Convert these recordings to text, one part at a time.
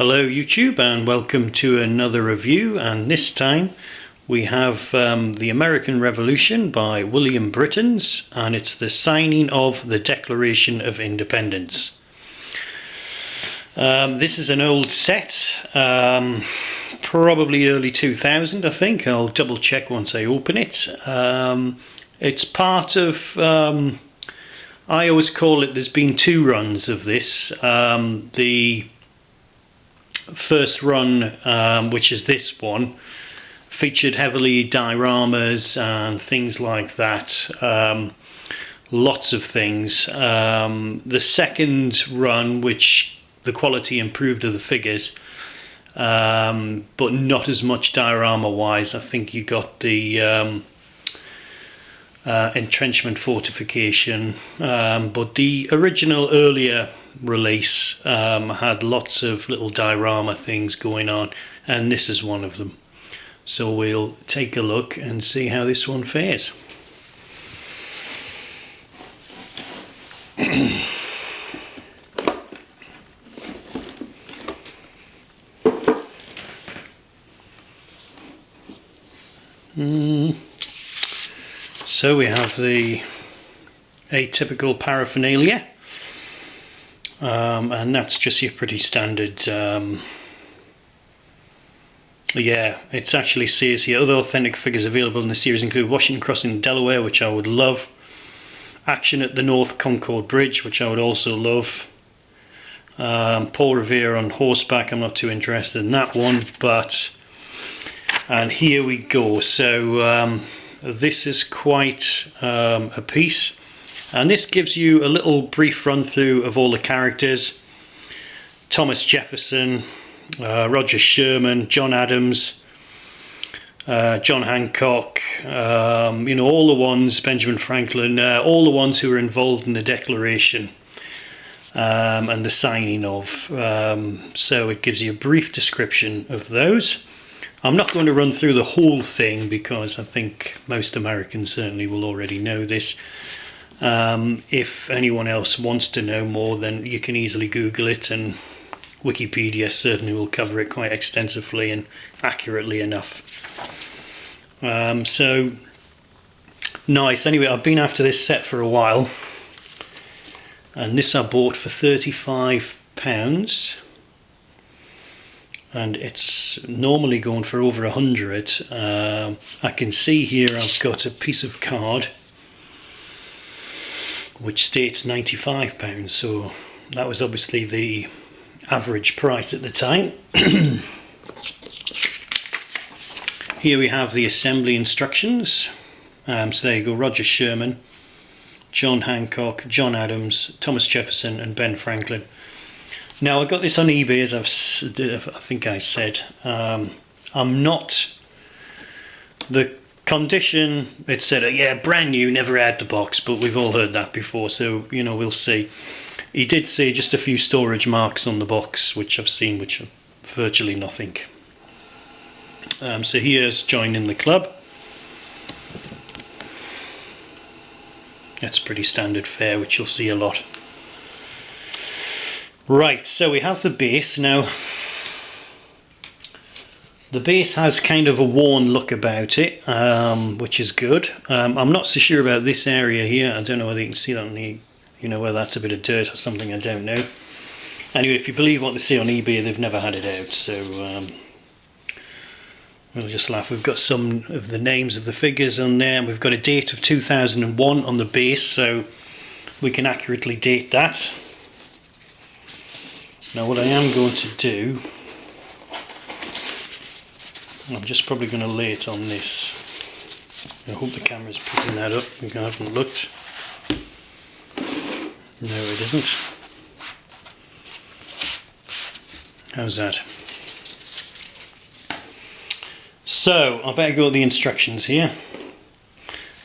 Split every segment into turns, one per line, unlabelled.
Hello YouTube, and welcome to another review, and this time we have The American Revolution by W.Britains, and it's the signing of the Declaration of Independence. This is an old set, probably early 2000 I think. I'll double check once I open it. It's part of, I always call it, there's been two runs of this. The first run, which is this one, featured heavily dioramas and things like that, lots of things. The second run, which the quality improved of the figures, but not as much diorama wise. I think you got the entrenchment fortification, but the original earlier release had lots of little diorama things going on, and this is one of them. So we'll take a look and see how this one fares. So we have the atypical paraphernalia, and that's just your pretty standard. Yeah, it actually says here, other authentic figures available in the series include Washington Crossing, Delaware, which I would love, action at the North Concord Bridge, which I would also love, Paul Revere on horseback. I'm not too interested in that one, but, and here we go. So this is quite a piece, and this gives you a little brief run through of all the characters: Thomas Jefferson, Roger Sherman, John Adams, John Hancock, you know, all the ones, Benjamin Franklin, all the ones who were involved in the Declaration and the signing of. So it gives you a brief description of those. I'm not going to run through the whole thing because I think most Americans certainly will already know this. If anyone else wants to know more, then you can easily Google it, and Wikipedia certainly will cover it quite extensively and accurately enough. So nice. Anyway, I've been after this set for a while, and this I bought for £35. And it's normally going for over 100. I can see here I've got a piece of card which states £95, so that was obviously the average price at the time. Here we have the assembly instructions. So there you go: Roger Sherman, John Hancock, John Adams, Thomas Jefferson and Ben Franklin. Now I got this on eBay, as I think I said. I'm not, the condition, it said, yeah, brand new, never had the box, but we've all heard that before, so you know, we'll see. He did say just a few storage marks on the box, which I've seen, which are virtually nothing. So here's joining the club. That's pretty standard fare, which you'll see a lot. Right, so we have the base. Now, the base has kind of a worn look about it, which is good. I'm not so sure about this area here. I don't know whether you can see that on the, you know, whether that's a bit of dirt or something, I don't know. Anyway, if you believe what they say on eBay, they've never had it out, so we'll just laugh. We've got some of the names of the figures on there, and we've got a date of 2001 on the base, so we can accurately date that. Now what I am going to do, I'm just probably going to lay it on this. I hope the camera's picking that up. I haven't looked. No, it isn't. How's that? So I better go with the instructions here.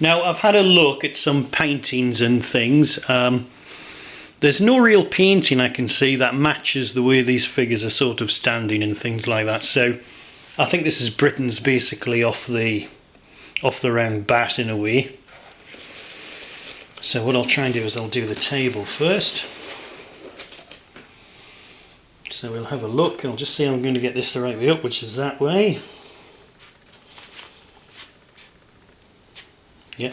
Now I've had a look at some paintings and things. There's no real painting I can see that matches the way these figures are sort of standing and things like that. So I think this is Britain's basically off the round bat in a way. So what I'll try and do is I'll do the table first. So we'll have a look. I'll just see how I'm going to get this the right way up, which is that way. Yeah.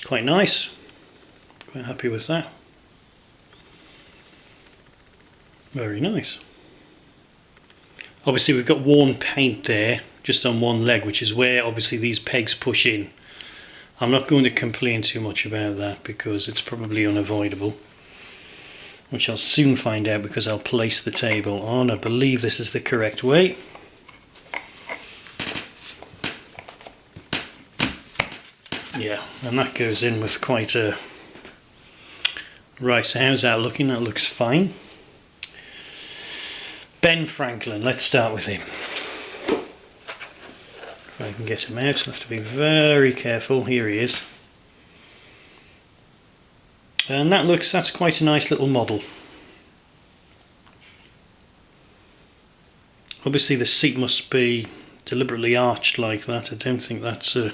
Quite nice. Quite happy with that. Very nice. Obviously we've got worn paint there just on one leg, which is where obviously these pegs push in. I'm not going to complain too much about that because it's probably unavoidable, which I'll soon find out because I'll place the table on. I believe this is the correct way. Yeah, and that goes in with quite a... Right, so how's that looking? That looks fine. Ben Franklin, let's start with him. If I can get him out, I'll have to be very careful. Here he is. And that's quite a nice little model. Obviously the seat must be deliberately arched like that. I don't think that's a...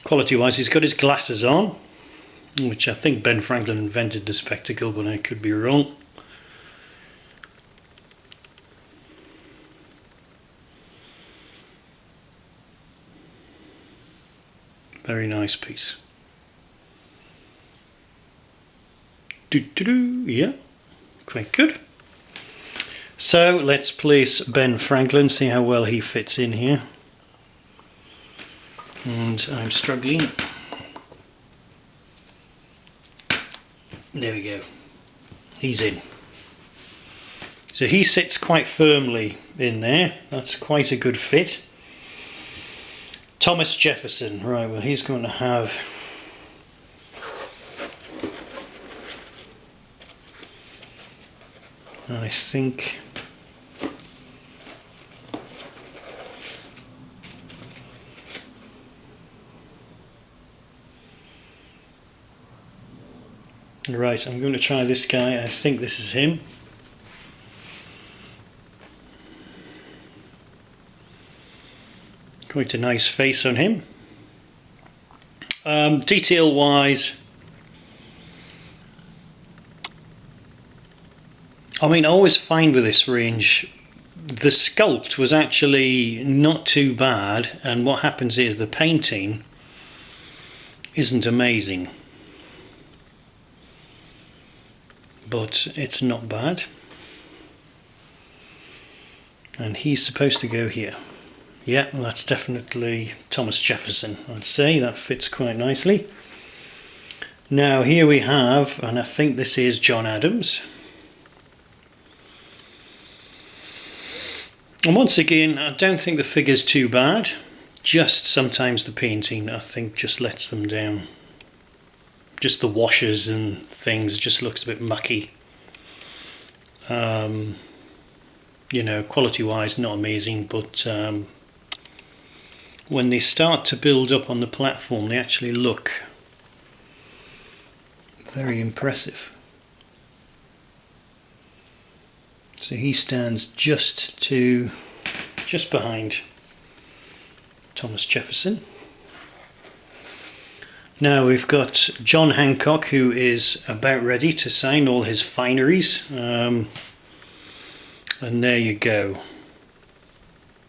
Quality wise, he's got his glasses on, which I think Ben Franklin invented the spectacle, but I could be wrong. Very nice piece. Yeah, quite good. So let's place Ben Franklin, see how well he fits in here. And I'm struggling. There we go. He's in. So he sits quite firmly in there. That's quite a good fit. Thomas Jefferson. Right, well he's going to have... I think... Right, I'm going to try this guy. I think this is him. Quite a nice face on him. Detail wise, I mean, I always find with this range, the sculpt was actually not too bad, and what happens is the painting isn't amazing. But it's not bad, and he's supposed to go here. Yeah, well, that's definitely Thomas Jefferson. I'd say that fits quite nicely. Now here we have, and I think this is John Adams, and once again I don't think the figure's too bad, just sometimes the painting I think just lets them down. Just the washes and things just looks a bit mucky. You know, quality wise not amazing, but when they start to build up on the platform they actually look very impressive. So he stands just behind Thomas Jefferson. Now we've got John Hancock, who is about ready to sign all his fineries, and there you go.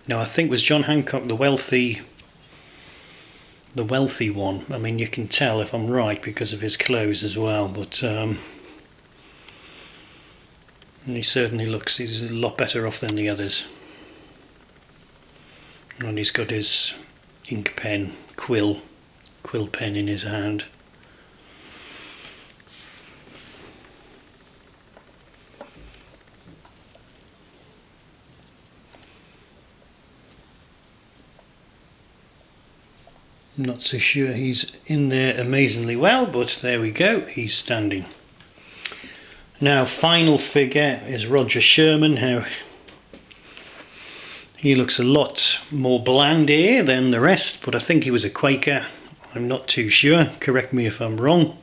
Now I think was John Hancock the wealthy one. I mean, you can tell if I'm right because of his clothes as well, but he certainly looks, he's a lot better off than the others. And he's got his ink pen, quill pen in his hand. I'm not so sure he's in there amazingly well, but there we go, he's standing. Now final figure is Roger Sherman. Now he looks a lot more bland here than the rest, but I think he was a Quaker. I'm not too sure, correct me if I'm wrong.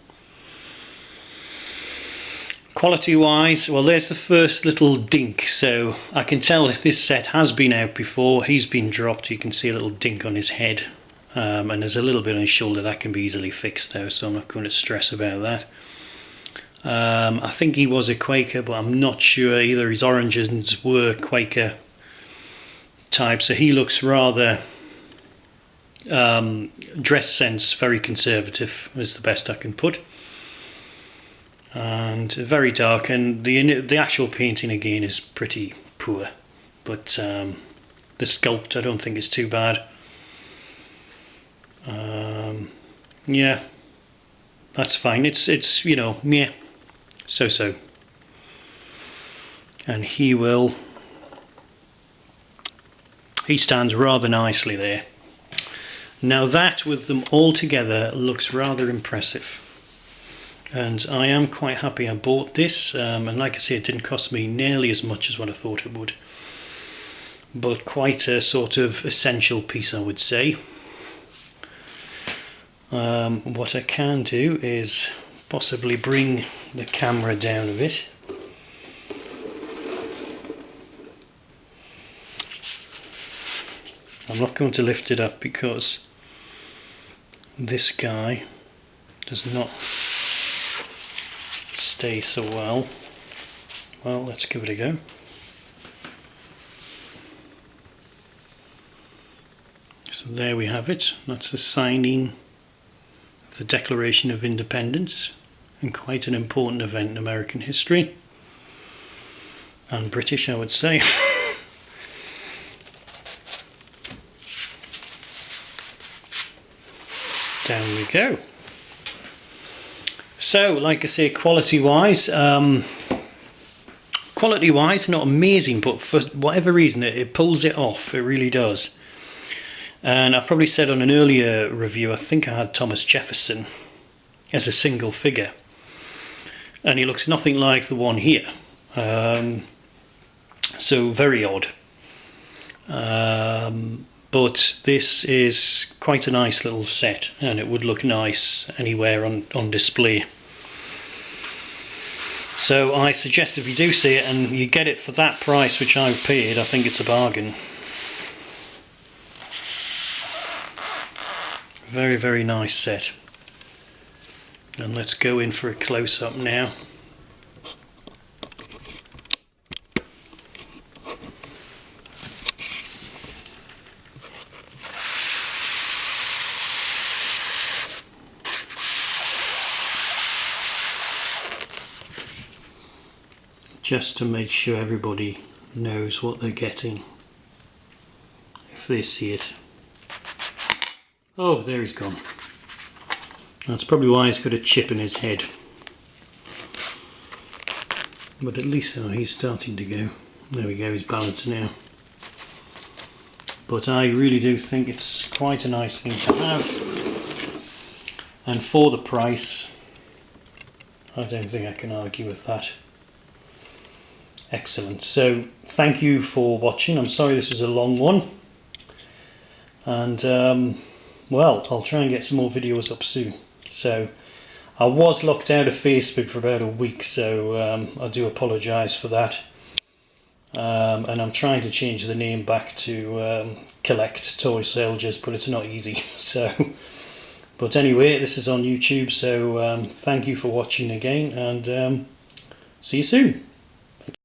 Quality wise, well there's the first little dink, so I can tell if this set has been out before. He's been dropped, you can see a little dink on his head. and there's a little bit on his shoulder that can be easily fixed now, so I'm not going to stress about that. I think he was a Quaker, but I'm not sure. Either his origins were Quaker type, so he looks rather dress sense very conservative is the best I can put, and very dark, and the actual painting again is pretty poor, but the sculpt I don't think is too bad. Yeah, that's fine. It's you know, yeah, so. And he stands rather nicely there. Now that with them all together looks rather impressive, and I am quite happy I bought this, and like I say, it didn't cost me nearly as much as what I thought it would, but quite a sort of essential piece, I would say. What I can do is possibly bring the camera down a bit. I'm not going to lift it up because this guy does not stay so well. Well, let's give it a go. So there we have it. That's the signing of the Declaration of Independence, and quite an important event in American history, and British, I would say. Down we go. So, like I say, quality-wise, not amazing, but for whatever reason, it pulls it off. It really does. And I probably said on an earlier review, I think I had Thomas Jefferson as a single figure, and he looks nothing like the one here. So very odd. But this is quite a nice little set, and it would look nice anywhere on display. So I suggest if you do see it and you get it for that price which I've paid, I think it's a bargain. Very, very nice set. And let's go in for a close-up now. Just to make sure everybody knows what they're getting if they see it. Oh, there he's gone. That's probably why he's got a chip in his head. But at least he's starting to go. There we go, he's balanced now. But I really do think it's quite a nice thing to have. And for the price, I don't think I can argue with that. Excellent. So thank you for watching. I'm sorry this was a long one, and well, I'll try and get some more videos up soon. So I was locked out of Facebook for about a week, so I do apologise for that, and I'm trying to change the name back to Collect Toy Soldiers, but it's not easy. So but anyway, this is on YouTube, so thank you for watching again, and see you soon.